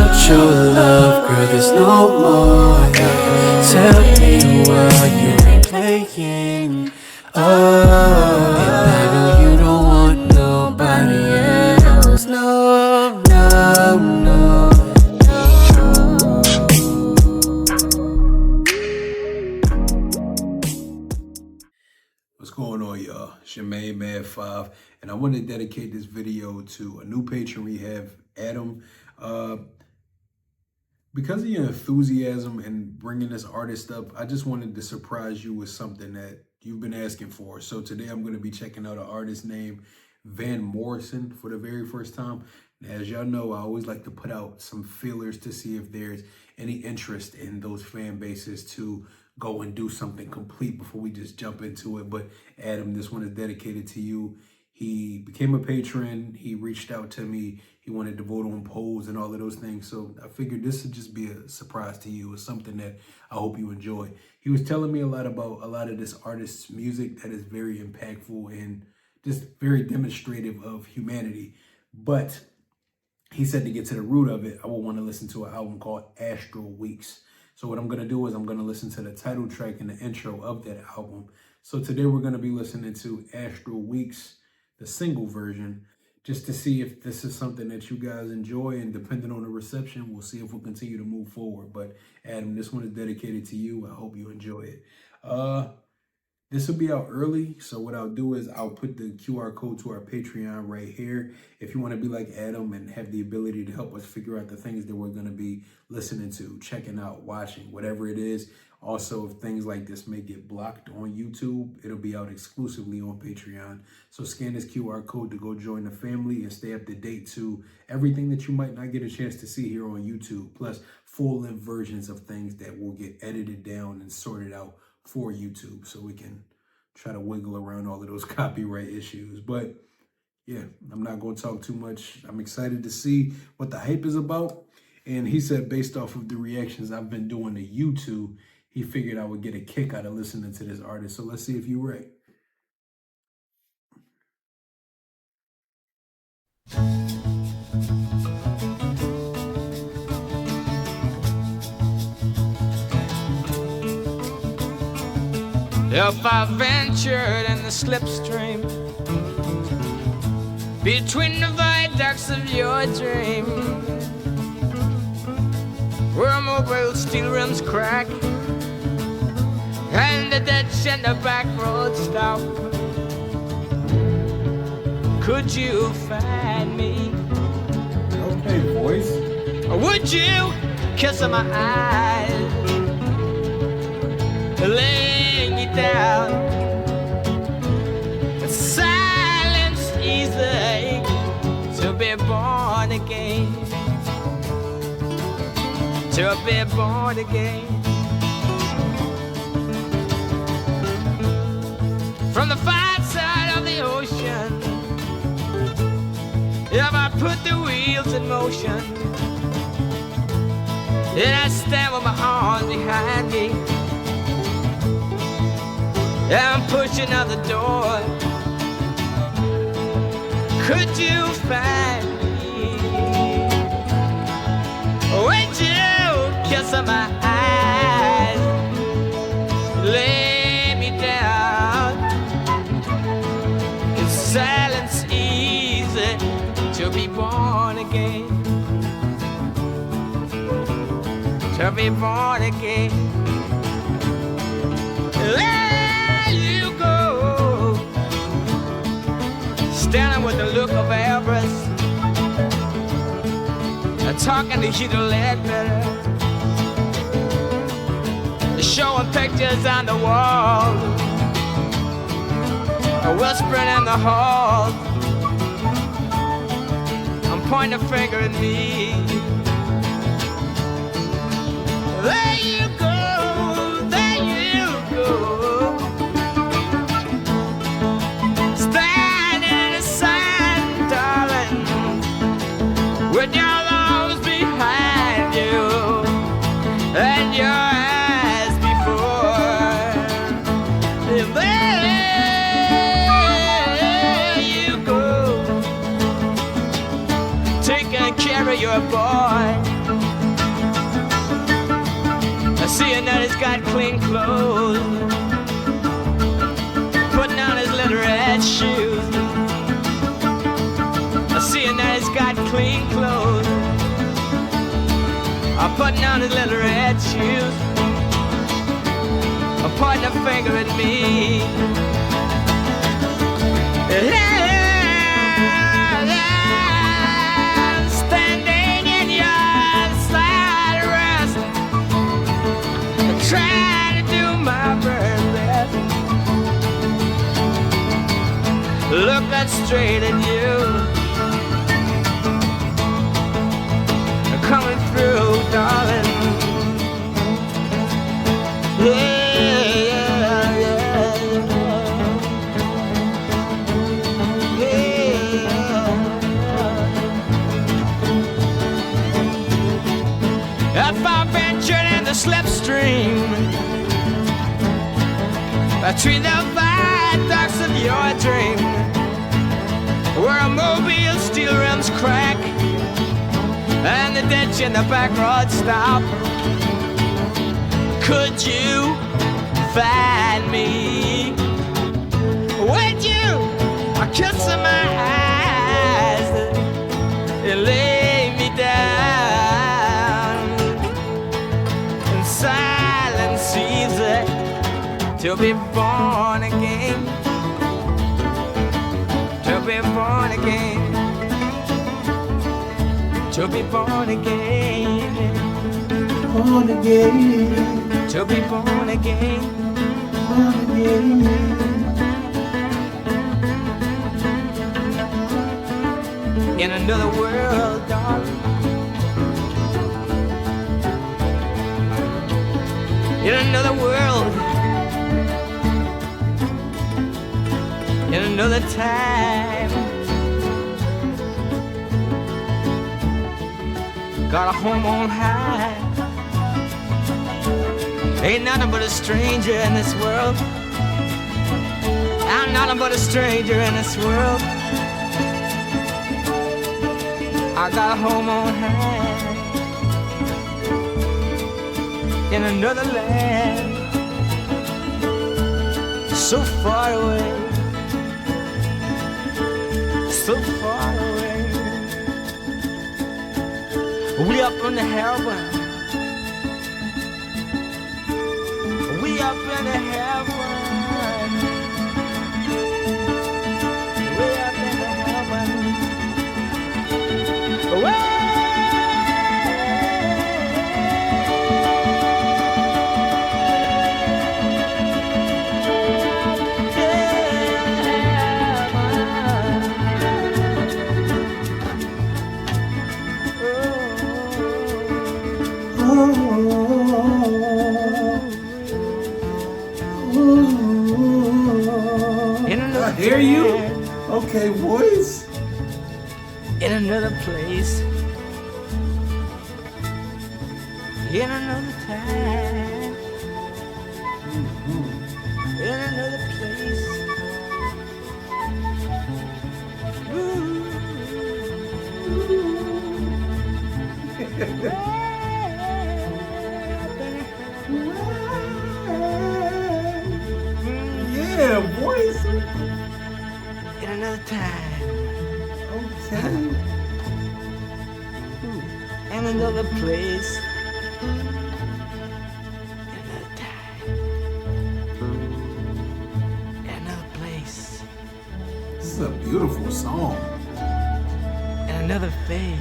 without your love, girl, there's no more. Tell me what you're playing. Oh, and I know you don't want nobody else. No, no, no. What's going on, y'all? It's your main man 5, and I want to dedicate this video to a new patron we have, Adam. Because of your enthusiasm and bringing this artist up, I just wanted to surprise you with something that you've been asking for. So today I'm going to be checking out an artist named Van Morrison for the very first time. As y'all know, I always like to put out some feelers to see if there's any interest in those fan bases to go and do something complete before we just jump into it. But Adam, this one is dedicated to you. He became a patron. He reached out to me. He wanted to vote on polls and all of those things. So I figured this would just be a surprise to you. It's something that I hope you enjoy. He was telling me a lot about a lot of this artist's music that is very impactful and just very demonstrative of humanity. But he said to get to the root of it, I will want to listen to an album called Astral Weeks. So what I'm going to do is I'm going to listen to the title track and the intro of that album. So today we're going to be listening to Astral Weeks, the single version, just to see if this is something that you guys enjoy, and depending on the reception, we'll see if we'll continue to move forward. But Adam, this one is dedicated to you. I hope you enjoy it. This will be out early, so what I'll do is I'll put the QR code to our Patreon right here. If you want to be like Adam and have the ability to help us figure out the things that we're going to be listening to, checking out, watching, whatever it is. Also, if things like this may get blocked on YouTube, it'll be out exclusively on Patreon. So scan this QR code to go join the family and stay up to date to everything that you might not get a chance to see here on YouTube, plus full-length versions of things that will get edited down and sorted out for YouTube, so we can try to wiggle around all of those copyright issues. But yeah, I'm not going to talk too much. I'm excited to see what the hype is about. And he said based off of the reactions I've been doing to YouTube, he figured I would get a kick out of listening to this artist. So let's see if you're right. If I ventured in the slipstream between the viaducts of your dream, where mobile steel rims crack and the ditch and the back road stop, could you find me? Okay, voice. Or would you kiss my eyes, laying you down? Silence easy to be born again, to be born again. From the far side of the ocean, if I put the wheels in motion, and I stand with my arms behind me, and I'm pushing out the door, could you find me? Would you kiss my eyes, lay me down? Is silence easy to be born again? To be born again. There you go, standing with the look of avarice, talking to you to let better, showing pictures on the wall, whispering in the hall. I'm pointing a finger at me. There you go, there you go, standing in the sun, darling, with your arms behind you and your eyes before. And there you go, taking care of your boy. seeing that he's got clean clothes, putting on his little red shoes. Seeing that he's got clean clothes, putting on his little red shoes, pointing a finger at me. Standing in your side rest, trying to do my very best, looking straight at you, coming through, darling. If I ventured in the slipstream between the viaducts of your dream, where a mobile steel rims crack and the ditch in the back road stop, could you find me? Would you kiss my eyes and lay me down in silence, easy to be born again, to be born again, to be born again, Born again. to be born again, Born again. in another world, darling, in another world, in another time. Got a home on high, ain't nothing but a stranger in this world. I'm nothing but a stranger in this world. I got a home on high in another land, so far away, so far away. We up in the heaven, we up in the heaven, we up in the heaven. I hear you. Okay, voice. In another place, in another time, in another place. Yeah, voice. In another time, Okay. in another place, in another time, in another place, This is a beautiful song. in another phase.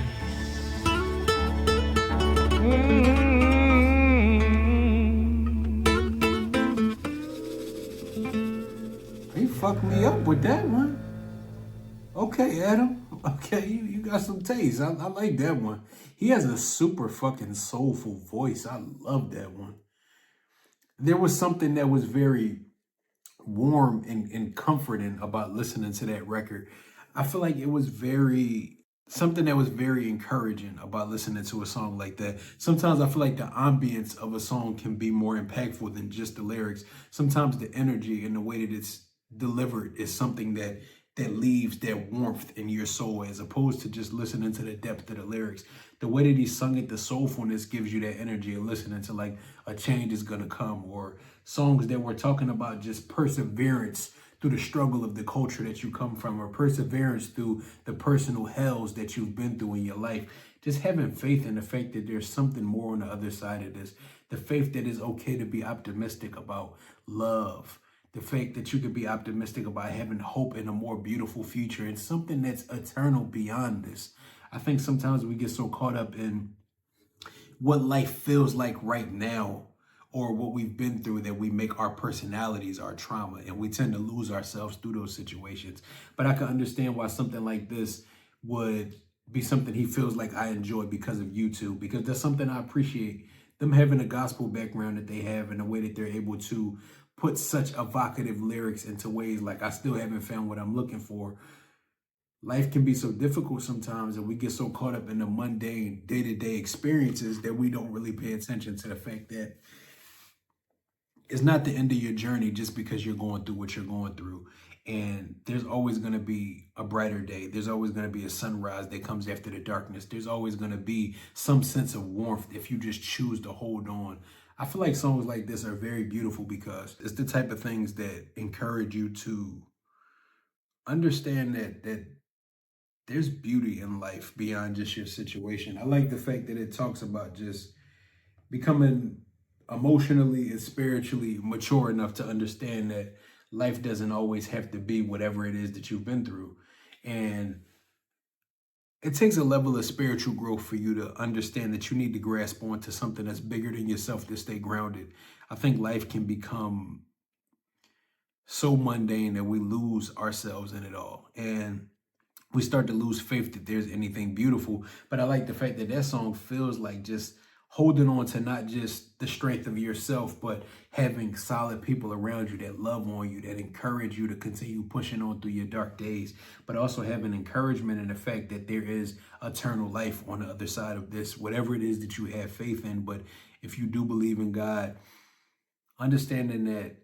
You fucked me up with that one. Okay, Adam. Okay, you got some taste. I like that one. He has a super fucking soulful voice. I love that one. There was something that was very warm and comforting about listening to that record. I feel like it was something that was very encouraging about listening to a song like that. Sometimes I feel like the ambience of a song can be more impactful than just the lyrics. Sometimes the energy and the way that it's delivered is something that that leaves that warmth in your soul, as opposed to just listening to the depth of the lyrics. The way that he sung it, the soulfulness gives you that energy of listening to like a change is gonna come, or songs that were talking about just perseverance through the struggle of the culture that you come from, or perseverance through the personal hells that you've been through in your life. Just having faith in the fact that there's something more on the other side of this. The faith that it's okay to be optimistic about love. The fact that you could be optimistic about having hope in a more beautiful future and something that's eternal beyond this. I think sometimes we get so caught up in what life feels like right now or what we've been through that we make our personalities our trauma, and we tend to lose ourselves through those situations. But I can understand why something like this would be something he feels like I enjoy because of YouTube, because that's something I appreciate, them having a gospel background that they have and the way that they're able to put such evocative lyrics into ways like I still haven't found what I'm looking for. Life can be so difficult sometimes, and we get so caught up in the mundane day-to-day experiences that we don't really pay attention to the fact that it's not the end of your journey just because you're going through what you're going through. And there's always going to be a brighter day. There's always going to be a sunrise that comes after the darkness. There's always going to be some sense of warmth if you just choose to hold on. I feel like songs like this are very beautiful because it's the type of things that encourage you to understand that there's beauty in life beyond just your situation. I like the fact that it talks about just becoming emotionally and spiritually mature enough to understand that life doesn't always have to be whatever it is that you've been through. And it takes a level of spiritual growth for you to understand that you need to grasp onto something that's bigger than yourself to stay grounded. I think life can become so mundane that we lose ourselves in it all. And we start to lose faith that there's anything beautiful. But I like the fact that that song feels like just holding on to not just the strength of yourself, but having solid people around you that love on you, that encourage you to continue pushing on through your dark days, but also having encouragement in the fact that there is eternal life on the other side of this, whatever it is that you have faith in. But if you do believe in God, understanding that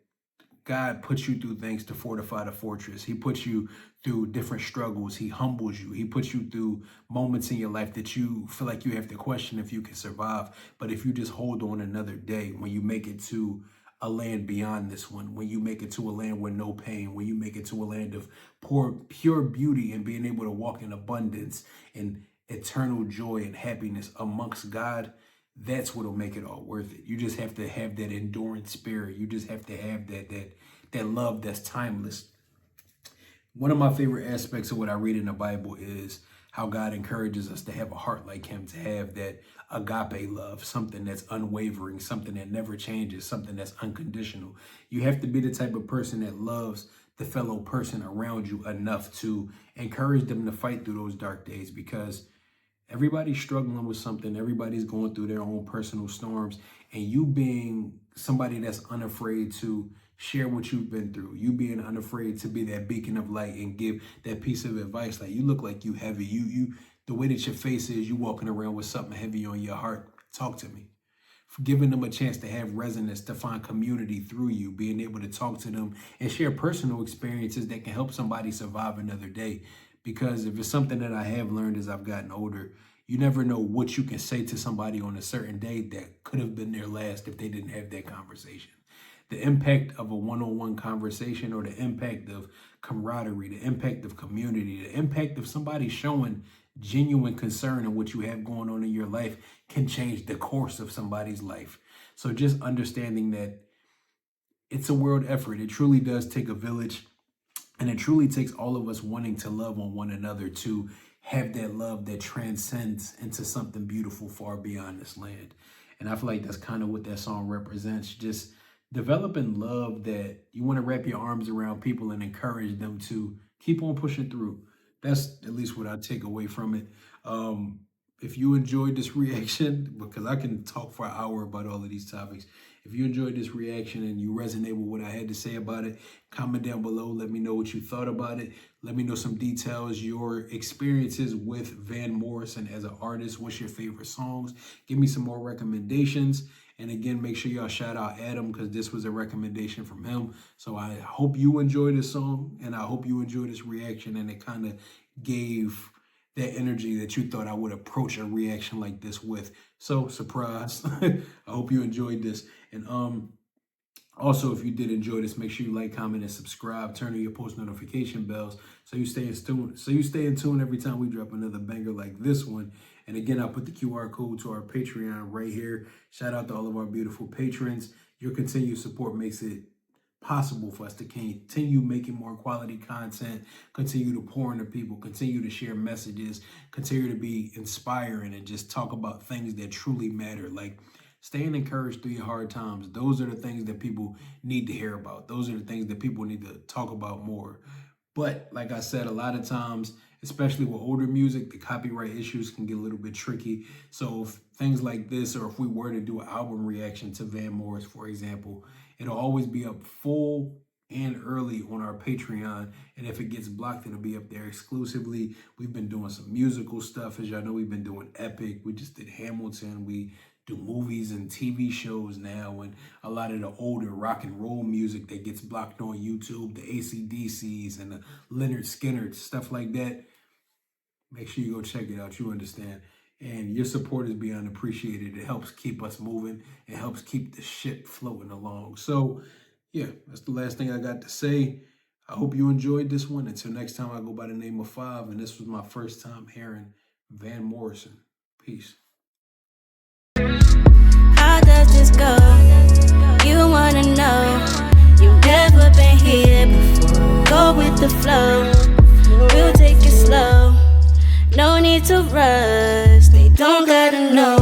God puts you through things to fortify the fortress. He puts you through different struggles. He humbles you. He puts you through moments in your life that you feel like you have to question if you can survive. But if you just hold on another day, when you make it to a land beyond this one, when you make it to a land with no pain, when you make it to a land of pure beauty and being able to walk in abundance and eternal joy and happiness amongst God, that's what'll make it all worth it. You just have to have that endurance spirit. You just have to have that love that's timeless. One of my favorite aspects of what I read in the Bible is how God encourages us to have a heart like him, to have that agape love, something that's unwavering, something that never changes, something that's unconditional. You have to be the type of person that loves the fellow person around you enough to encourage them to fight through those dark days, because everybody's struggling with something. Everybody's going through their own personal storms. And you being somebody that's unafraid to share what you've been through, you being unafraid to be that beacon of light and give that piece of advice. Like, you look like you heavy. The way that your face is, you walking around with something heavy on your heart. Talk to me. For giving them a chance to have resonance, to find community through you, being able to talk to them and share personal experiences that can help somebody survive another day. Because if it's something that I have learned as I've gotten older, you never know what you can say to somebody on a certain day that could have been their last if they didn't have that conversation. The impact of a one-on-one conversation, or the impact of camaraderie, the impact of community, the impact of somebody showing genuine concern in what you have going on in your life can change the course of somebody's life. So just understanding that it's a world effort. It truly does take a village. And it truly takes all of us wanting to love on one another to have that love that transcends into something beautiful far beyond this land. And I feel like that's kind of what that song represents. Just developing love that you want to wrap your arms around people and encourage them to keep on pushing through. That's at least what I take away from it. If you enjoyed this reaction, because I can talk for an hour about all of these topics. If you enjoyed this reaction and you resonate with what I had to say about it, comment down below. Let me know what you thought about it. Let me know some details, your experiences with Van Morrison as an artist. What's your favorite songs? Give me some more recommendations. And And again, make sure y'all shout out Adam because this was a recommendation from him. So I hope you enjoy this song and I hope you enjoy this reaction, and it kind of gave that energy that you thought I would approach a reaction like this with. So surprise. I hope you enjoyed this. And also, if you did enjoy this, make sure you like, comment, and subscribe. Turn on your post notification bells so you stay in tune. So you stay in tune every time we drop another banger like this one. And again, I'll put the QR code to our Patreon right here. Shout out to all of our beautiful patrons. Your continued support makes it possible for us to continue making more quality content, continue to pour into people, continue to share messages, continue to be inspiring, and just talk about things that truly matter. Like staying encouraged through your hard times. Those are the things that people need to hear about. Those are the things that people need to talk about more. But like I said, a lot of times, especially with older music, the copyright issues can get a little bit tricky. So if things like this, or if we were to do an album reaction to Van Morrison, for example, it'll always be up full and early on our Patreon. And if it gets blocked, it'll be up there exclusively. We've been doing some musical stuff. As y'all know, we've been doing Epic. We just did Hamilton. We do movies and TV shows now, and a lot of the older rock and roll music that gets blocked on YouTube, the AC/DCs and the Leonard Skinners, stuff like that. Make sure you go check it out. You understand. And your support is beyond appreciated. It helps keep us moving. It helps keep the ship floating along. So, yeah, that's the last thing I got to say. I hope you enjoyed this one. Until next time, I go by the name of Five, and this was my first time hearing Van Morrison. Peace. How does this go? You wanna know. You've never been here before. Go with the flow. We'll take it slow. No need to rush. They don't gotta know.